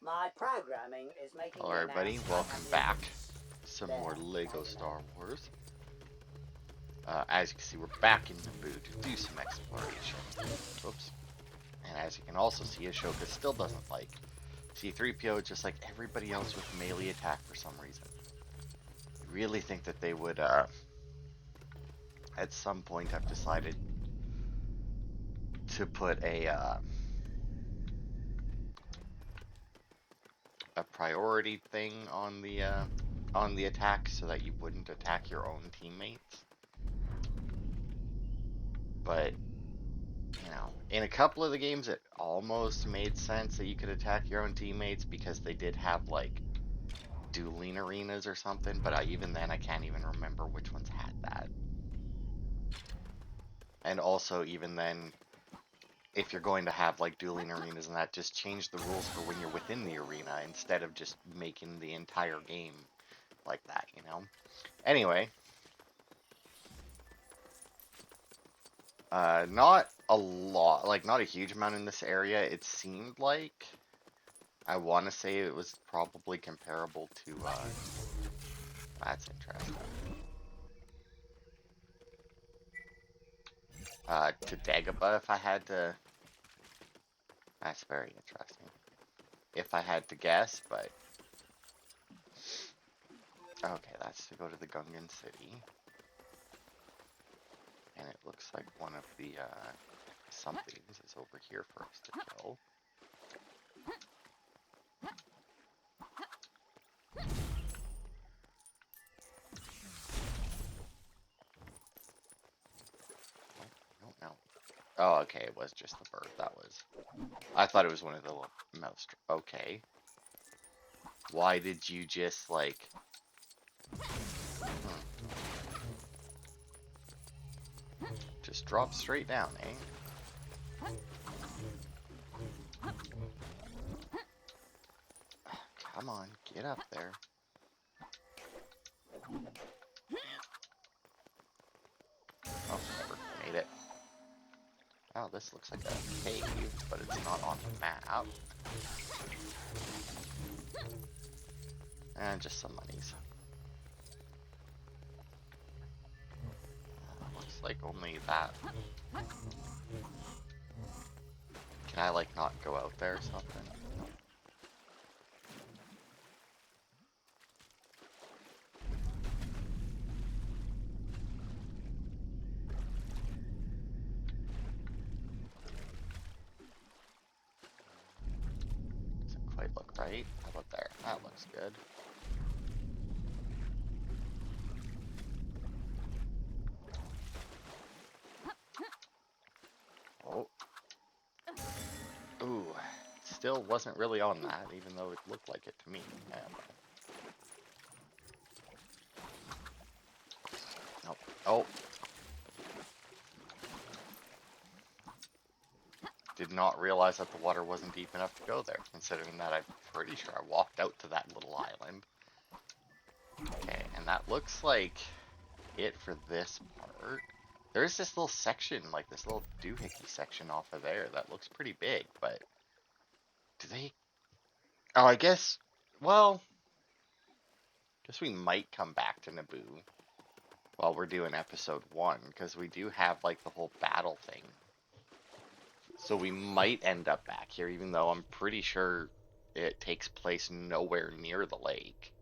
My programming is making Hello everybody, welcome back to some more Lego Star Wars. As you can see, we're back in Naboo to do some exploration. Oops. And as you can also see, Ashoka still doesn't like C-3PO, just like everybody else with melee attack for some reason. I really think that they would, at some point have decided to put a priority thing on the attack so that you wouldn't attack your own teammates. But you know, in a couple of the games, it almost made sense that you could attack your own teammates because they did have like dueling arenas or something. But even then, I can't even remember which ones had that. And also, even then, if you're going to have like dueling arenas and that, just change the rules for when you're within the arena instead of just making the entire game like that, you know? Anyway, not a lot, like not a huge amount in this area, it seemed like. I want to say it was probably comparable to, that's interesting. To Dagobah, if I had to, that's very interesting. If I had to guess, but, okay, that's to go to the Gungan city. And it looks like one of the, somethings is over here for us to kill. I don't know. Oh, okay, it was just the bird, that was. I thought it was one of the mouse. Okay. Why did you just, like... Just drop straight down, eh? Come on, get up there. Oh, never made it. Oh, this looks like a cave, but it's not on the map. And just some monies. Looks like only that. Can I, like, not go out there or something? No. Doesn't quite look right. How about there? That looks good. Oh. Ooh. Still wasn't really on that, even though it looked like it to me. Yeah, nope. Oh. Did not realize that the water wasn't deep enough to go there, considering that I'm pretty sure I walked out to that little island. Okay, and that looks like it for this part. There's this little section, like this little doohickey section off of there that looks pretty big, but do they... Oh, I guess, well, guess we might come back to Naboo while we're doing episode 1, because we do have like the whole battle thing. So we might end up back here, even though I'm pretty sure it takes place nowhere near the lake.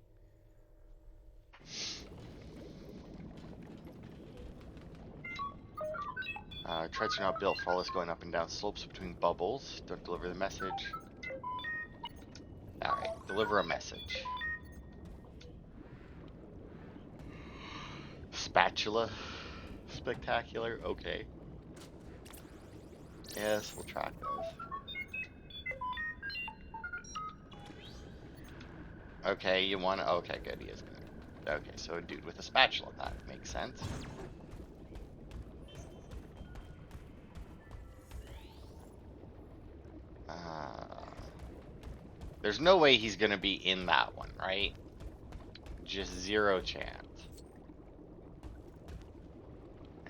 Treads are not built for all this going up and down slopes between bubbles. Don't deliver the message. Alright, deliver a message. Spatula. Spectacular. Okay. Yes, we'll track those. Okay, you want to... Okay, good. He is gonna... Okay, so a dude with a spatula. That makes sense. There's no way he's gonna be in that one, right? Just zero chance.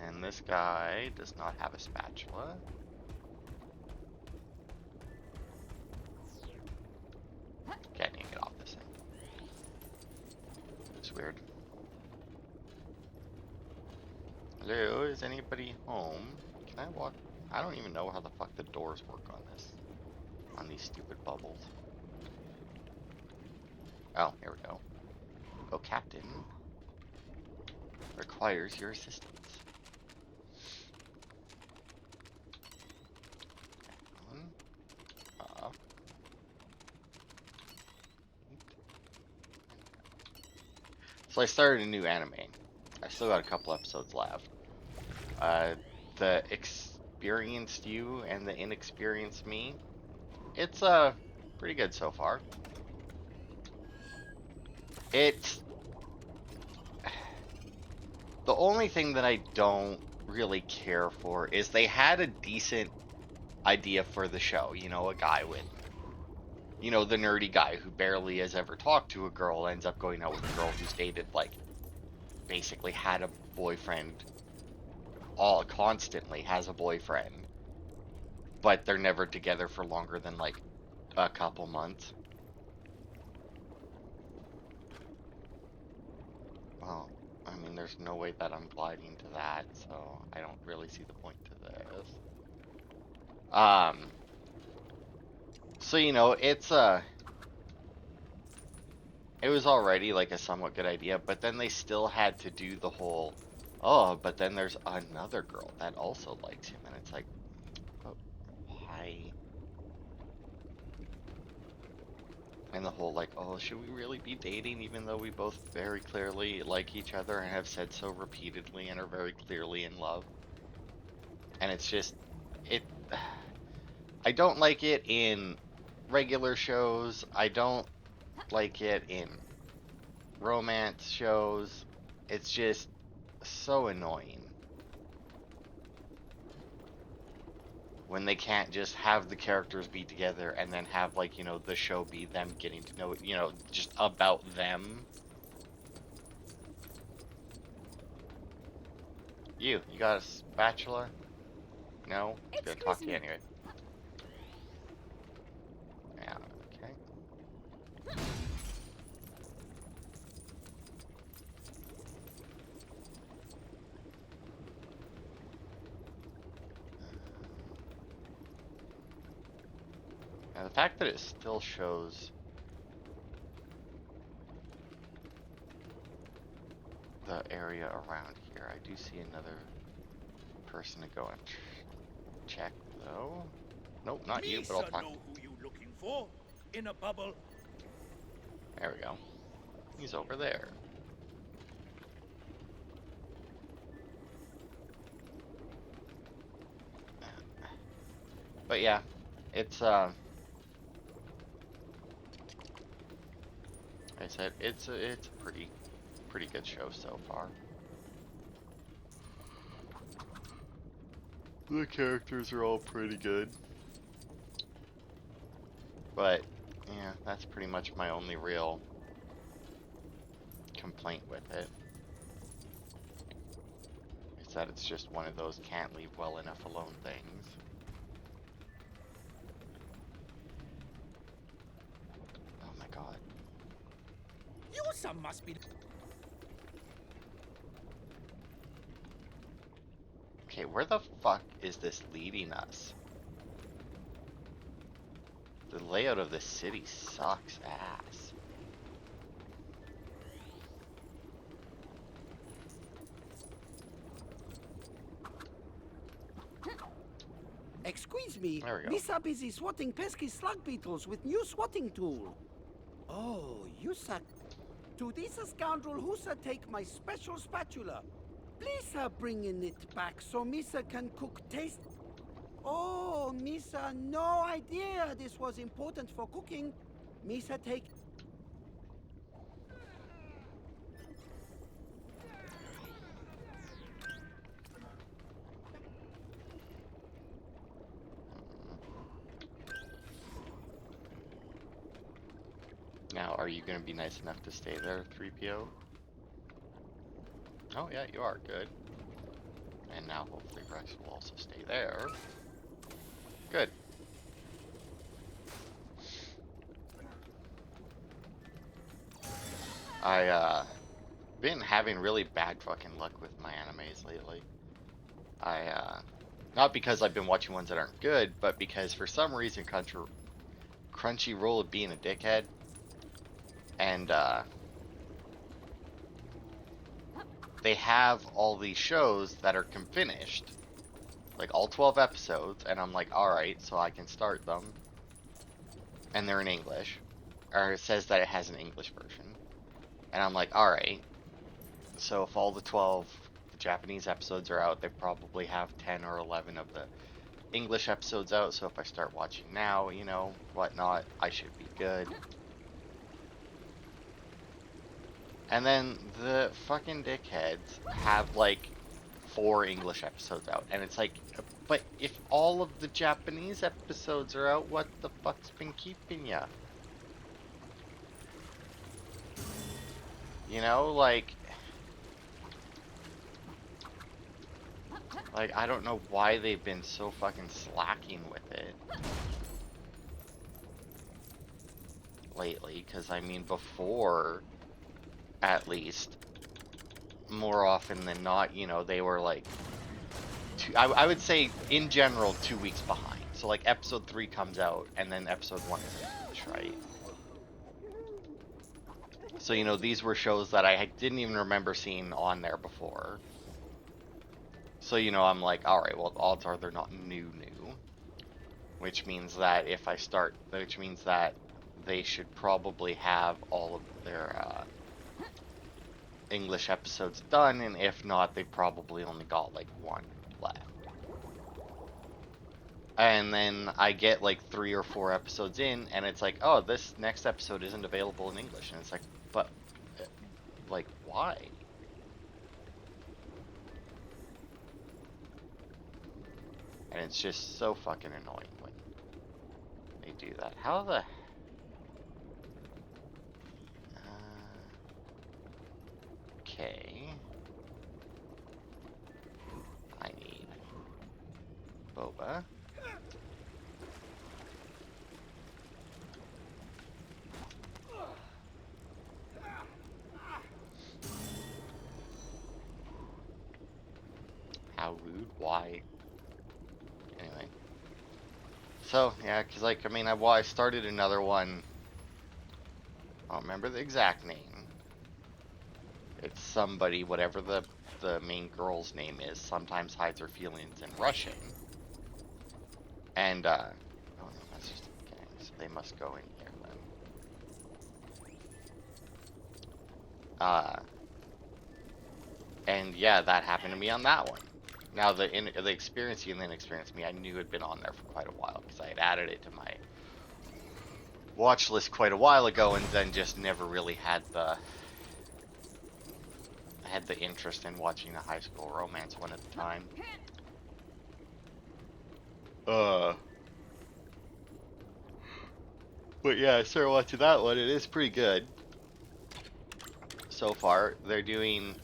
And this guy does not have a spatula. was weird. Hello, is anybody home? Can I walk? I don't even know how the fuck the doors work on this. On these stupid bubbles. Oh, here we go. Go, Captain. Requires your assistance. Up. So I started a new anime. I still got a couple episodes left. The experienced you and the inexperienced me. It's pretty good so far. It's the only thing that I don't really care for is they had a decent idea for the show. You know, a guy with, you know, the nerdy guy who barely has ever talked to a girl ends up going out with a girl who's dated, like, basically had a boyfriend, all constantly has a boyfriend, but they're never together for longer than like a couple months. Well, I mean, there's no way that I'm gliding to that, so I don't really see the point to this. So you know, it was already like a somewhat good idea, but then they still had to do the whole, oh, but then there's another girl that also likes him, and it's like, but why? And the whole like, oh, should we really be dating even though we both very clearly like each other and have said so repeatedly and are very clearly in love? And it's just, it, I don't like it in regular shows. I don't like it in romance shows. It's just so annoying when they can't just have the characters be together and then have, like, you know, the show be them getting to know, you know, just about them. You got a spatula? No? It's gonna talk to you anyway. Yeah, okay. Now the fact that it still shows the area around here, I do see another person to go and check though. Nope, not you, but I'll talk. Know who you looking for in a bubble. There we go. He's over there. But yeah, it's like I said, it's a pretty good show so far. The characters are all pretty good. But yeah, that's pretty much my only real complaint with it. Is that it's just one of those can't leave well enough alone things. Oh my god. You some must be. Okay, where the fuck is this leading us? The layout of this city sucks ass. Excuse me, There we go. Misa busy swatting pesky slug beetles with new swatting tool. Oh, you sir. To this scoundrel who sir take my special spatula. Please sir bringing it back so Misa can cook taste. Oh, Misa, no idea this was important for cooking. Misa take. Now, are you going to be nice enough to stay there, 3PO? Oh yeah, you are, good. And now hopefully Rex will also stay there. Good. been having really bad fucking luck with my animes lately. Not because I've been watching ones that aren't good, but because for some reason Crunchyroll being a dickhead, and they have all these shows that are finished, like all 12 episodes, and I'm like, alright, so I can start them, and they're in English, or it says that it has an English version, and I'm like, alright, so if all the 12 Japanese episodes are out, they probably have 10 or 11 of the English episodes out, so if I start watching now, you know, whatnot, I should be good. And then the fucking dickheads have like 4 English episodes out, and it's like, but if all of the Japanese episodes are out, what the fuck's been keeping ya? You know, like I don't know why they've been so fucking slacking with it lately, because I mean before, at least, more often than not, you know, they were like, I would say in general 2 weeks behind. So like episode 3 comes out and then episode 1 is in English, right? So, you know, these were shows that I didn't even remember seeing on there before. So, you know, I'm like, alright, well, odds are they're not new. Which means that which means that they should probably have all of their English episodes done, and if not, they probably only got like 1 left. And then I get like 3 or 4 episodes in, and it's like, oh, this next episode isn't available in English. And it's like, but, like, why? And it's just so fucking annoying when they do that. How the... okay. I need boba. How rude? Why? Anyway. So, yeah, because, like, I mean, I started another one. I don't remember the exact name. It's somebody, whatever the main girl's name is, sometimes hides her feelings in Russian. And, oh no, that's just okay, so they must go in here then. And yeah, that happened to me on that one. Now, the experience you and then experience me, I knew had been on there for quite a while, because I had added it to my watch list quite a while ago, and then just never really had the interest in watching a high school romance one at the time. But yeah, I started watching that one. It is pretty good so far. They're doing...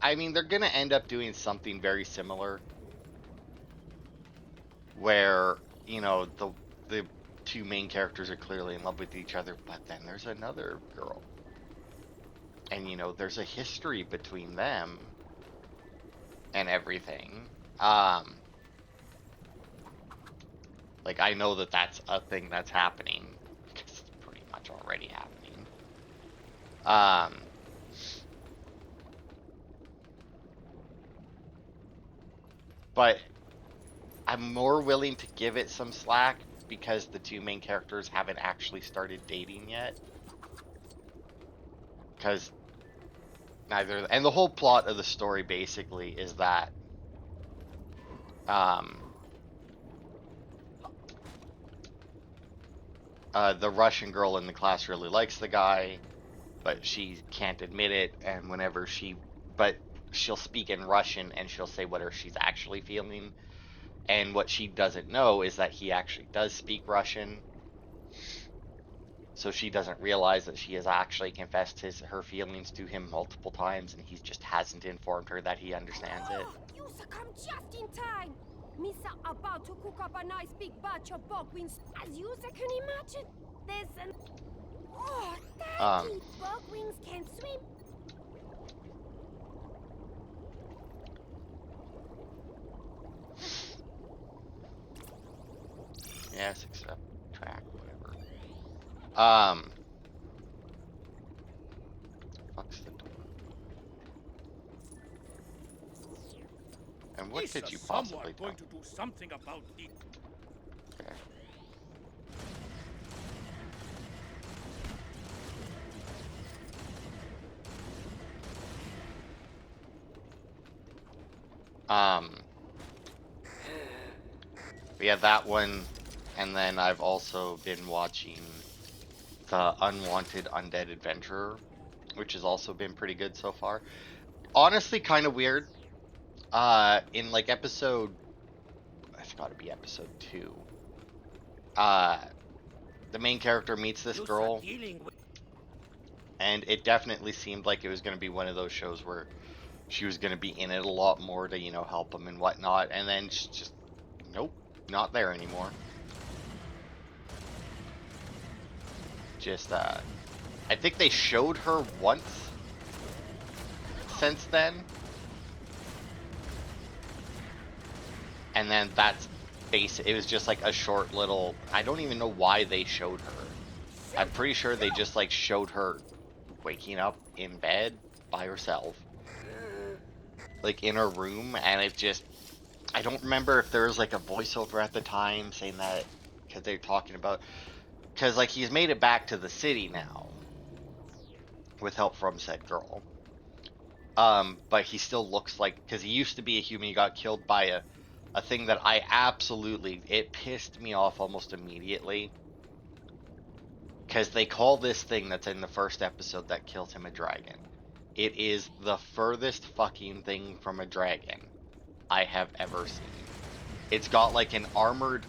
I mean, they're gonna end up doing something very similar, where, you know, the 2 main characters are clearly in love with each other, but then there's another girl. And, you know, there's a history between them and everything. Like, I know that that's a thing that's happening, because it's pretty much already happening. But I'm more willing to give it some slack because the 2 main characters haven't actually started dating yet. Because neither... And the whole plot of the story basically is that the Russian girl in the class really likes the guy, but she can't admit it, and whenever but she'll speak in Russian and she'll say what she's actually feeling. And what she doesn't know is that he actually does speak Russian. So she doesn't realize that she has actually confessed her feelings to him multiple times, and he just hasn't informed her that he understands it. You come just in time. Misa about to cook up a nice big batch of pork wings. As you can imagine, there's an... Oh, Um, thank you. Bog wings can swim. yes, except track, whatever. Fuck's the door. And what Is could you someone possibly tell? going to do something about the... Okay. But yeah, that one, and then I've also been watching the Unwanted Undead Adventurer, which has also been pretty good so far. Honestly, kind of weird. In like episode, it's got to be episode 2. Uh, the main character meets this You girl, dealing with and it definitely seemed like it was going to be one of those shows where she was going to be in it a lot more to, you know, help him and whatnot. And then she's just, nope, not there anymore. Just, I think they showed her once since then. And then that's it was just like a short little, I don't even know why they showed her. I'm pretty sure they just like showed her waking up in bed by herself, like in her room, and it just, I don't remember if there was like a voiceover at the time saying that, because they're talking about, because like he's made it back to the city now with help from said girl. But he still looks like, because he used to be a human, he got killed by a thing that I absolutely, it pissed me off almost immediately. Because they call this thing that's in the first episode that kills him a dragon. It is the furthest fucking thing from a dragon I have ever seen. It's got like an armored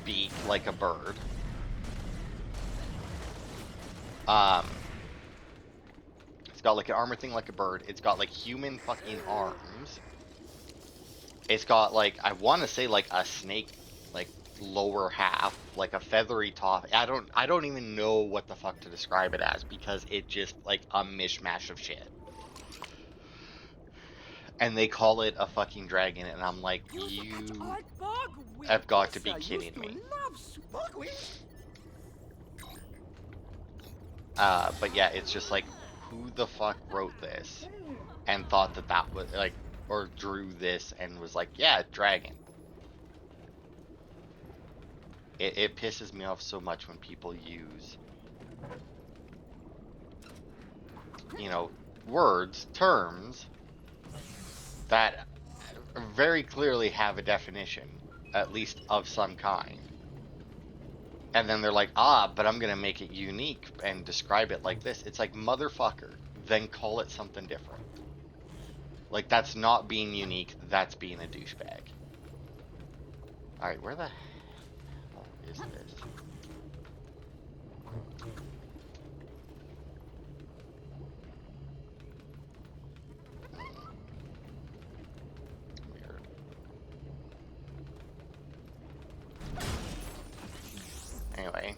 beak like a bird. It's got like an armored thing like a bird. It's got like human fucking arms. It's got like, I want to say like a snake, like lower half, like a feathery top. I don't even know what the fuck to describe it as, because it just like a mishmash of shit. And they call it a fucking dragon, and I'm like, you have got to be kidding me. But yeah, it's just like, who the fuck wrote this and thought that that was like, or drew this and was like, yeah, dragon. It pisses me off so much when people use, you know, words, terms that very clearly have a definition, at least of some kind. And then they're like, ah, but I'm going to make it unique and describe it like this. It's like, motherfucker, then call it something different. Like, that's not being unique, that's being a douchebag. Alright, where the hell is this? Weird. Anyway,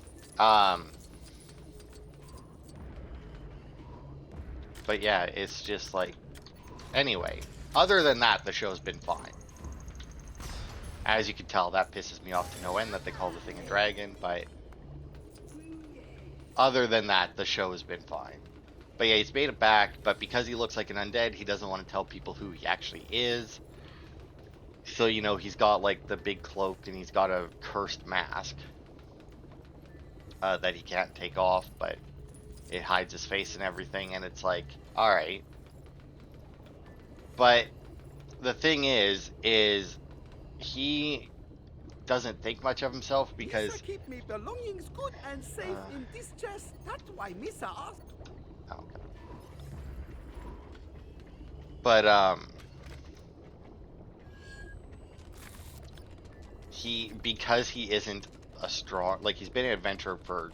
but yeah, it's just like, anyway, other than that, the show's been fine. As you can tell, that pisses me off to no end that they call the thing a dragon, but other than that, the show has been fine. But yeah, he's made it back, but because he looks like an undead, he doesn't want to tell people who he actually is. So, you know, he's got like the big cloak and he's got a cursed mask that he can't take off, but it hides his face and everything, and it's like, alright. But the thing is he doesn't think much of himself because Missa keep me belongings good and safe in this chest. That's why Missa asked. okay. But because he isn't a strong, like, he's been an adventurer for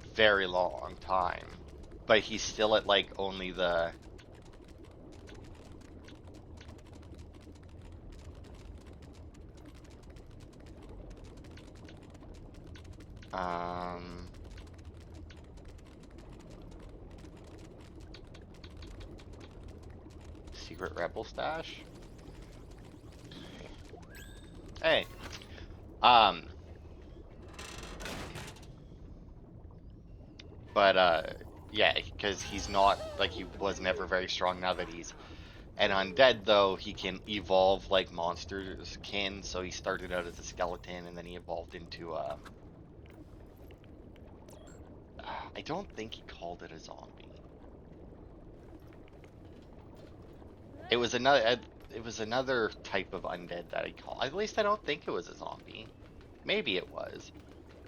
a very long time, but he's still at like only the Secret rebel stash. Hey. But yeah, because he's not, like, he was never very strong. Now that he's an undead, though, he can evolve like monsters can. So he started out as a skeleton, and then he evolved into I don't think he called it a zombie. It was another type of undead that he called. At least I don't think it was a zombie. Maybe it was.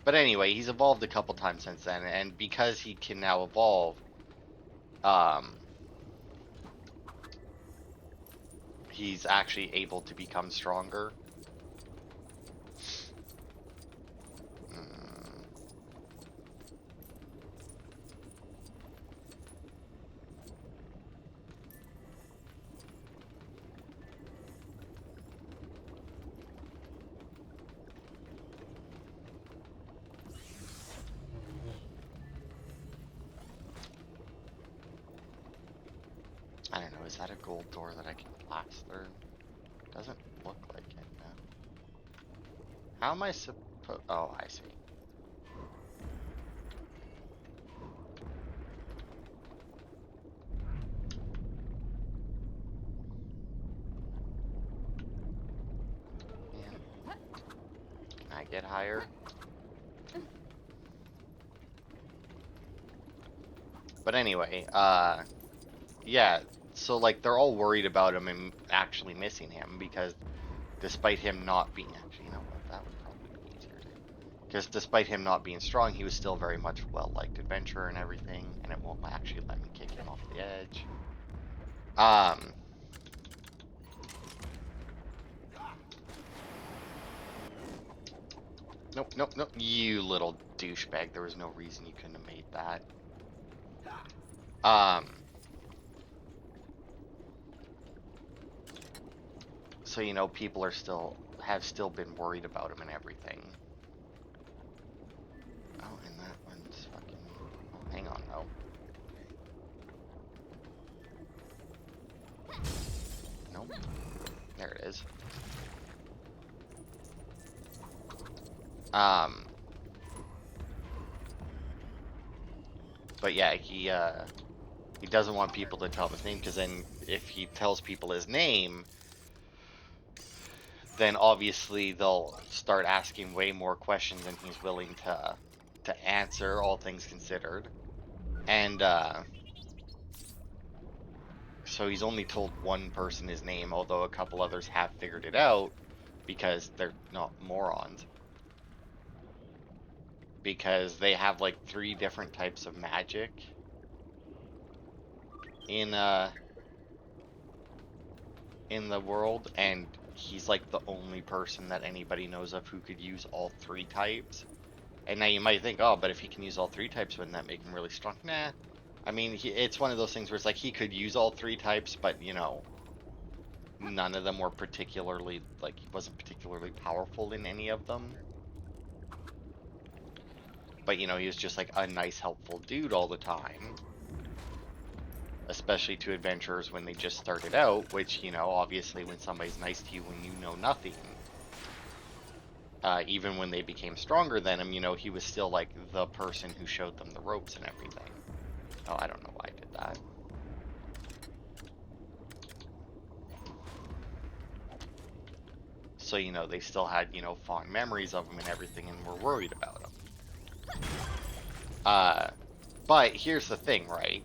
But anyway, he's evolved a couple times since then, and because he can now evolve, he's actually able to become stronger. I don't know, is that a gold door that I can blast through? Doesn't look like it, no. How am I supposed... Oh, I see. Man. Can I get higher? But anyway, yeah, so like they're all worried about him and actually missing him because despite him not being, actually, you know what, that would probably be easier to, because despite him not being strong, he was still very much well-liked adventurer and everything, and it won't actually let me kick him off the edge. Nope, nope, nope, you little douchebag, there was no reason you couldn't have made that. So, you know, people are have still been worried about him and everything. Oh, and that one's fucking... Oh, hang on, though. Nope. There it is. But yeah, he doesn't want people to tell him his name, because then if he tells people his name, then obviously they'll start asking way more questions than he's willing to answer, all things considered. And so he's only told one person his name, although a couple others have figured it out because they're not morons. Because they have like 3 different types of magic in the world, and he's like the only person that anybody knows of who could use all 3 types. And now you might think, oh, but if he can use all 3 types, wouldn't that make him really strong? Nah. I mean, it's one of those things where it's like he could use all 3 types, but, you know, none of them were particularly, like, he wasn't particularly powerful in any of them. But, you know, he was just like a nice, helpful dude all the time. Especially to adventurers when they just started out, which, you know, obviously when somebody's nice to you when you know nothing, even when they became stronger than him, you know, he was still like the person who showed them the ropes and everything. Oh, I don't know why I did that. So, you know, they still had, you know, fond memories of him and everything and were worried about him. But here's the thing, right?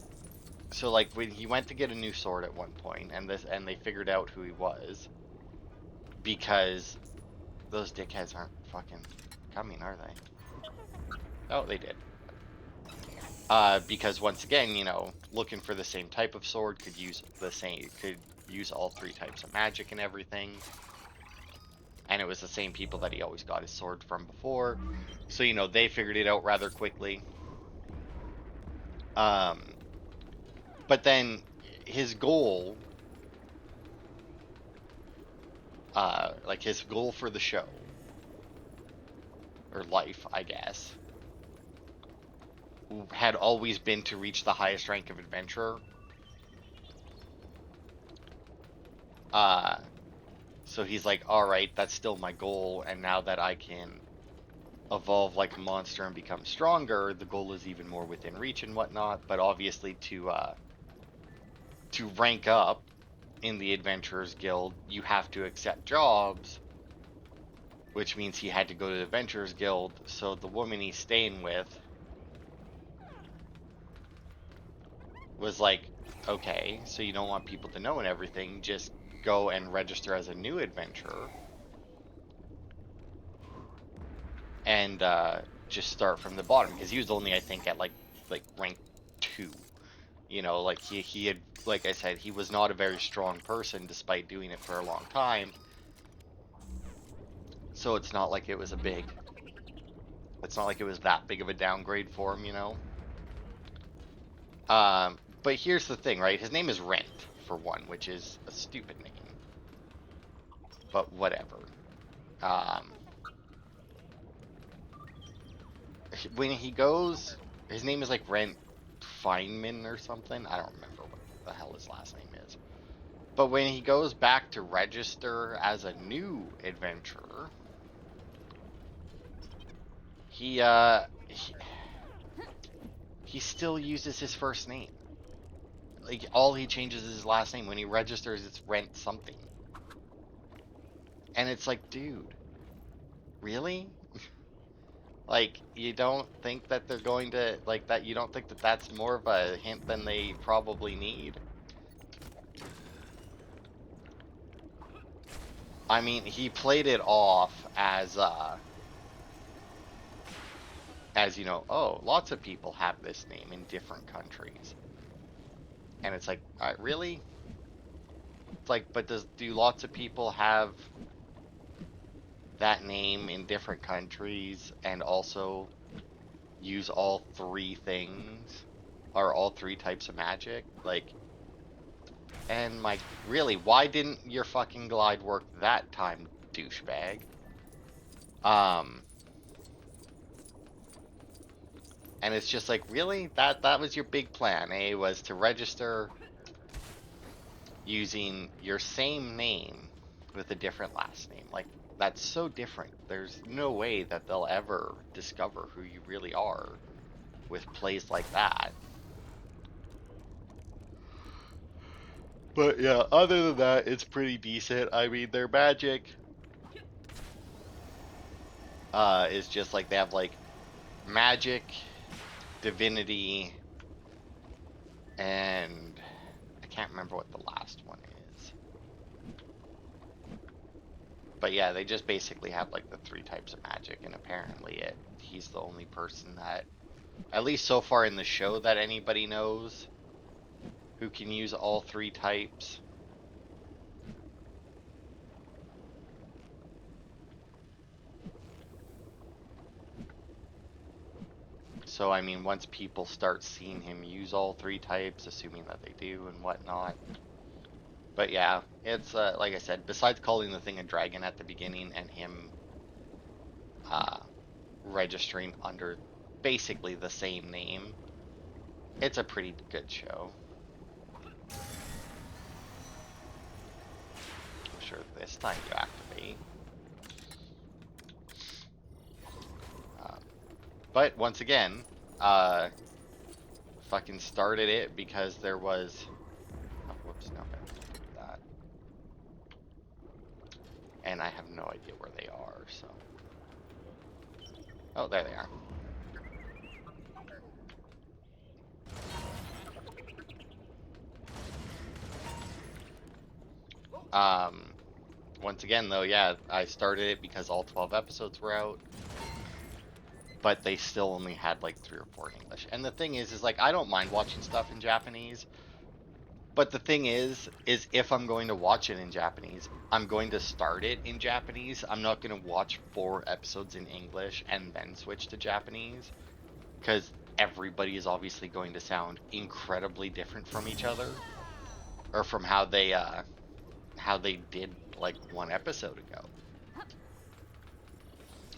So, like, when he went to get a new sword at one point, and they figured out who he was, because those dickheads aren't fucking coming, are they? Oh, they did. Because once again, you know, looking for the same type of sword, could use all 3 types of magic and everything. And it was the same people that he always got his sword from before. So, you know, they figured it out rather quickly. But then his goal, like his goal for the show, or life, I guess, had always been to reach the highest rank of adventurer. So he's like, all right, that's still my goal, and now that I can evolve like a monster and become stronger, the goal is even more within reach and whatnot. But obviously, to rank up in the Adventurers Guild, you have to accept jobs, which means he had to go to the Adventurers Guild. So the woman he's staying with was like, okay, so you don't want people to know and everything, just go and register as a new adventurer and just start from the bottom, because he was only, I think, at like rank 2. You know, like he had, like I said, he was not a very strong person despite doing it for a long time. So it's not like it was that big of a downgrade for him, you know. But here's the thing, right? His name is Rent, for one, which is a stupid name. But whatever. Um, when he goes, his name is like Rent Feynman or something. I don't remember what the hell his last name is. But when he goes back to register as a new adventurer, he still uses his first name. Like, all he changes is his last name. When he registers, it's Rent something. And it's like, dude, really? Like, you don't think that they're going to, like, that, you don't think that that's more of a hint than they probably need? I mean, he played it off as, you know, oh, lots of people have this name in different countries. And it's like, really? It's like, but do lots of people have that name in different countries and also use all 3 things, or all 3 types of magic? Like, and really, why didn't your fucking glide work that time, douchebag? And it's just like, really? That was your big plan, eh? Was to register using your same name with a different last name. Like, that's so different. There's no way that they'll ever discover who you really are with plays like that. But yeah, other than that, it's pretty decent. I mean, their magic is just like, they have like magic, divinity, and I can't remember what the last one is. But yeah, they just basically have like the 3 types of magic, and apparently he's the only person that, at least so far in the show, that anybody knows who can use all 3 types. So I mean, once people start seeing him use all 3 types, assuming that they do and whatnot. But yeah, it's like I said, besides calling the thing a dragon at the beginning and him registering under basically the same name, it's a pretty good show. I'm sure this time you activate. But once again, fucking started it because there was, oh, whoops, no, I can't do that. And I have no idea where they are, so. Oh, there they are. Once again, though, yeah, I started it because all 12 episodes were out, but they still only had like 3 or 4 in English. And the thing is like, I don't mind watching stuff in Japanese, but the thing is if I'm going to watch it in Japanese, I'm going to start it in Japanese. I'm not going to watch 4 episodes in English and then switch to Japanese, because everybody is obviously going to sound incredibly different from each other, or from how they did like 1 episode ago.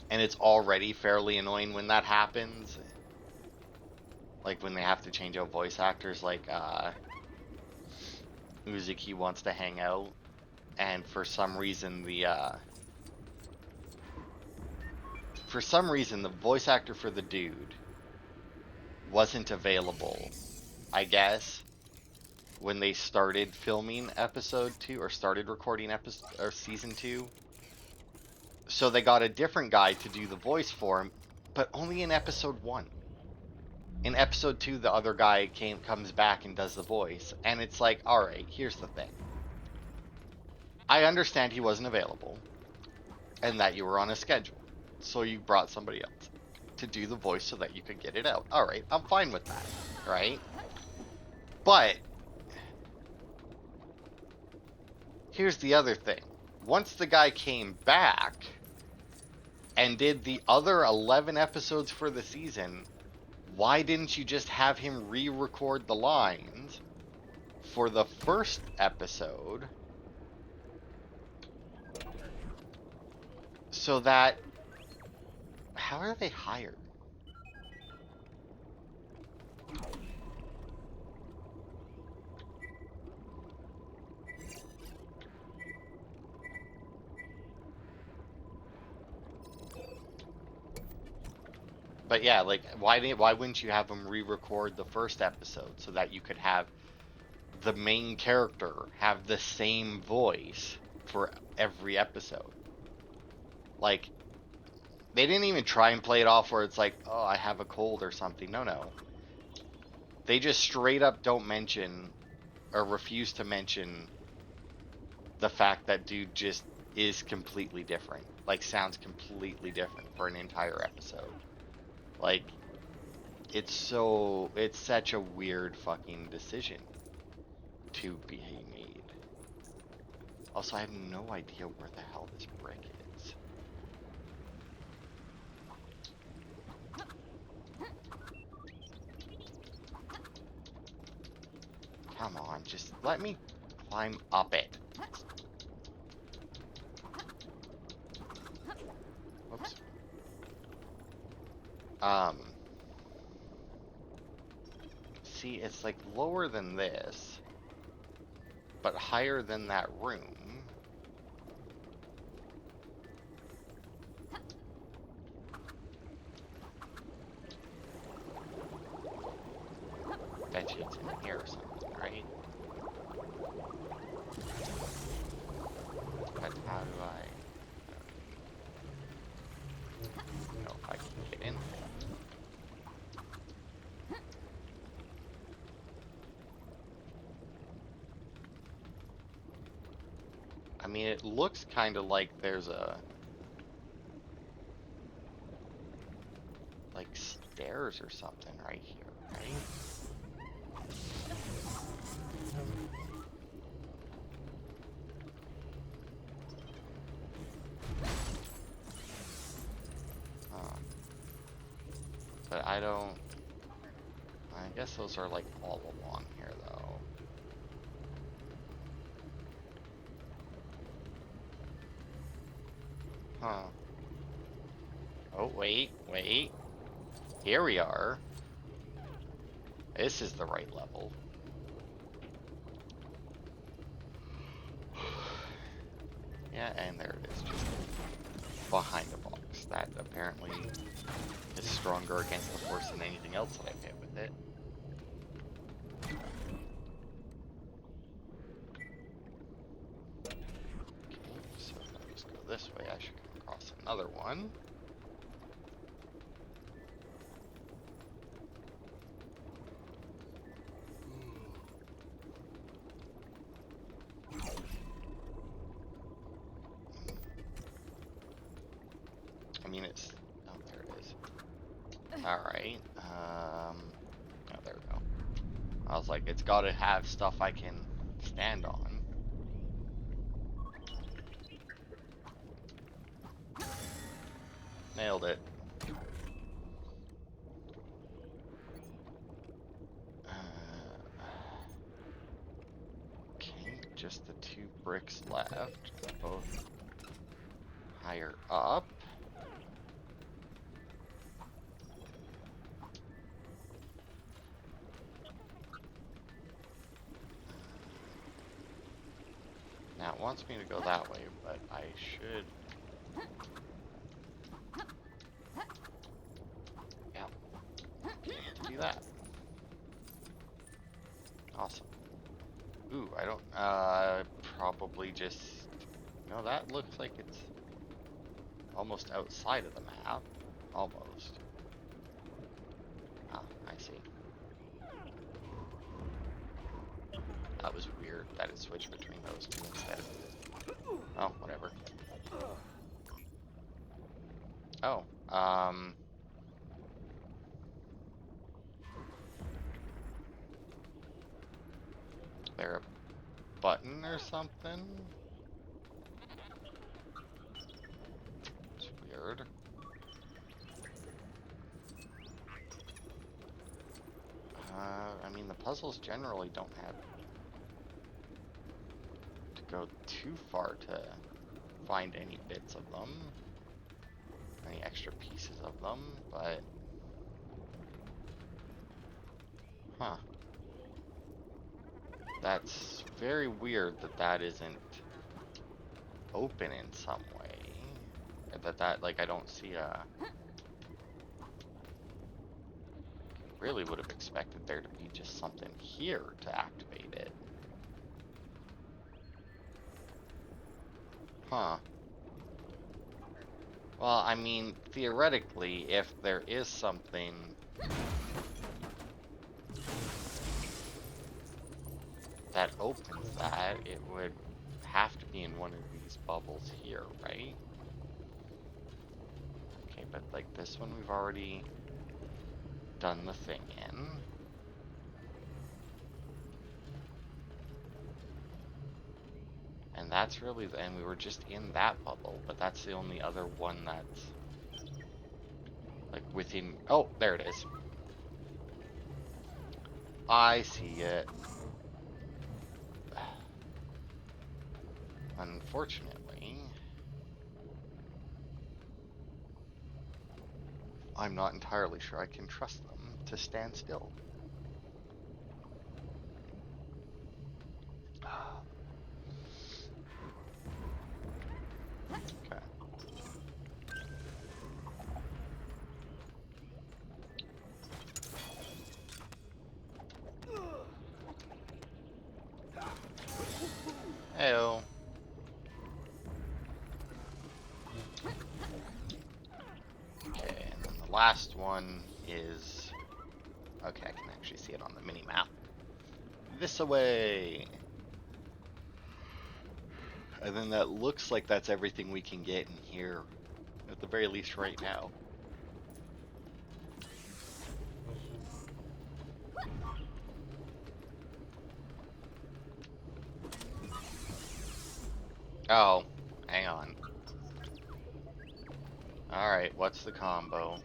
And it's already fairly annoying when that happens. Like when they have to change out voice actors, like Uzuki wants to hang out and for some reason the voice actor for the dude wasn't available, I guess, when they started filming episode 2 or started recording episode or season 2. So they got a different guy to do the voice for him, but only in episode 1. In episode 2, the other guy comes back and does the voice, and it's like, all right, here's the thing. I understand he wasn't available, and that you were on a schedule, so you brought somebody else to do the voice so that you could get it out. All right, I'm fine with that, right? But here's the other thing. Once the guy came back and did the other 11 episodes for the season, why didn't you just have him re-record the lines for the first episode so that... How are they hired? But yeah, like, why wouldn't you have them re-record the first episode so that you could have the main character have the same voice for every episode? Like, they didn't even try and play it off where it's like, oh, I have a cold or something. No. They just straight up don't mention or refuse to mention the fact that dude just is completely different. Like, sounds completely different for an entire episode. Like, it's such a weird fucking decision to be made. Also, I have no idea where the hell this brick is. Come on, just let me climb up it. Whoops. See, it's like lower than this, but higher than that room. Bet you it's in here or something, right? But how do I... know if I can get in? I mean, it looks kind of like there's a... like stairs or something right here, right? But I don't... I guess those are like all along here though. Huh. Oh, wait. Here we are. This is the right level. Yeah, and there it is, just behind a box. That apparently is stronger against the force than anything else that I've hit with it. Okay, so if I just go this way, I should come across another one. I mean, it's... oh, there it is. Alright, oh, there we go. I was like, it's gotta have stuff I can stand on. Nailed it. Okay, just the 2 bricks left, both higher up. Now it wants me to go that way, but I should... Yeah. Let's do that. Awesome. Ooh, I don't... probably just... No, that looks like it's almost outside of the map. Almost. Ah, I see. That was weird that it switched between those two instead of... Oh, whatever. Oh, there a button or something? It's weird. I mean, the puzzles generally don't have to go too far to find any bits of them, any extra pieces of them, but... Huh. That's very weird that that isn't open in some way. Like, I don't see a... Really would have expected there to be just something here to activate it. Huh. Well, I mean, theoretically, if there is something... that opens that, it would have to be in one of these bubbles here, right? Okay, but like this one we've already done the thing in. And that's really the, and we were just in that bubble, but that's the only other one that's like within, oh, there it is. I see it. Unfortunately, I'm not entirely sure I can trust them to stand still. Okay. Heyo. Okay, and then the last one is... Okay, I can actually see it on the mini-map. This away! And then that looks like that's everything we can get in here, at the very least right now. Oh, hang on. Alright, what's the combo?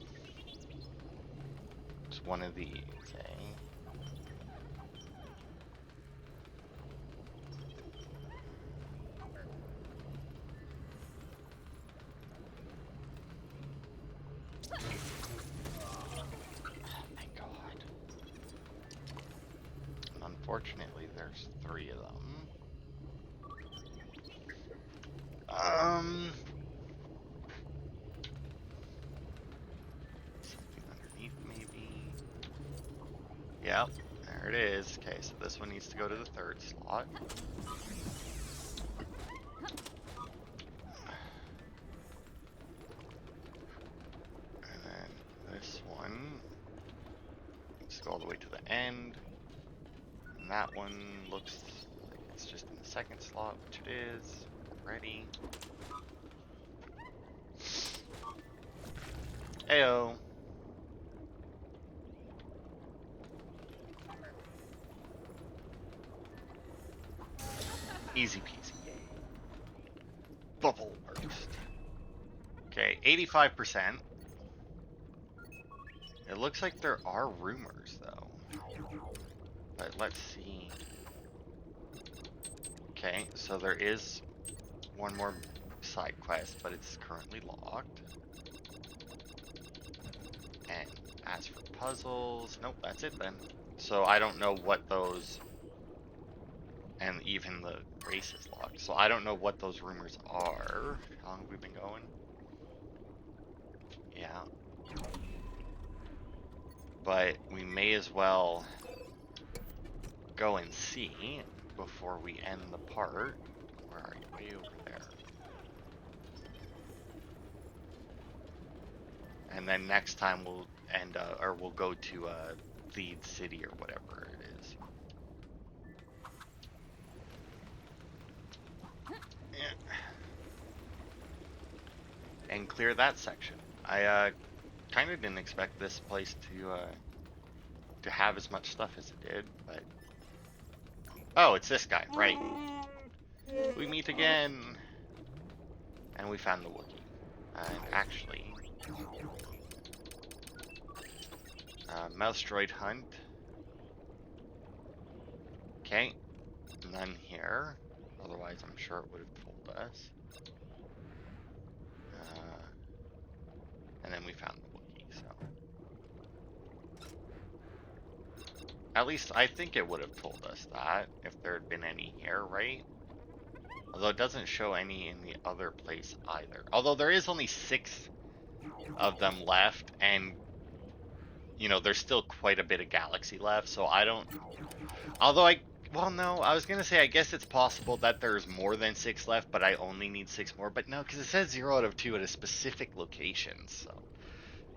It's one of these, eh? Thank God. And unfortunately, there's 3 of them. Something underneath, maybe. Yep, there it is. Okay, so this one needs to go to the 3rd slot. And then this one needs to go all the way to the end. And that one looks like it's just in the 2nd slot, which it is. Ready. Heyo. Easy peasy. Bubble burst. Okay, 85%. It looks like there are rumors though. But let's see. Okay, so there is one more side quest, but it's currently locked. And as for puzzles, nope, that's it then. So I don't know what those And even the race is locked. So I don't know what those rumors are. How long have we been going? Yeah. But we may as well go and see before we end the part. Where are you? Way over there. And then next time we'll end, or we'll go to Theed City or whatever it is. Yeah. And clear that section. I kind of didn't expect this place to have as much stuff as it did, but oh, it's this guy, right? We meet again, and we found the Wookiee. And actually, mouse droid hunt. Okay, none here. Otherwise, I'm sure it would have told us. And then we found the Wookiee, so. At least I think it would have told us that if there had been any here, right? Although it doesn't show any in the other place either. Although there is only 6 of them left, and you know, there's still quite a bit of galaxy left, so I don't. Although well, no, I was gonna say I guess it's possible that there's more than 6 left, but I only need 6 more. But no, because it says 0 out of 2 at a specific location, so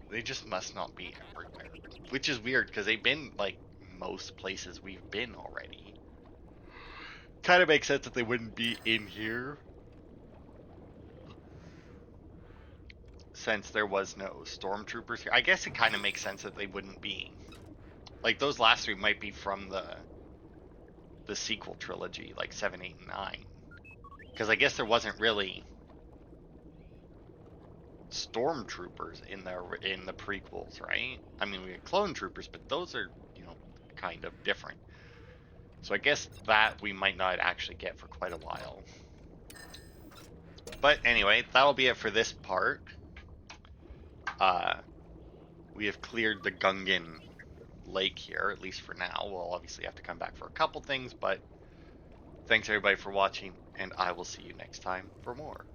they just must not be everywhere. Which is weird because they've been like most places we've been already. Kind of makes sense that they wouldn't be in here, since there was no stormtroopers here. I guess it kind of makes sense that they wouldn't be. Like those last 3 might be from the sequel trilogy, like 7, 8, and 9. Because I guess there wasn't really stormtroopers in the prequels, right? I mean, we had clone troopers, but those are, you know, kind of different. So I guess that we might not actually get for quite a while. But anyway, that'll be it for this part. We have cleared the Gungan lake here, at least for now. We'll obviously have to come back for a couple things, but thanks everybody for watching, and I will see you next time for more.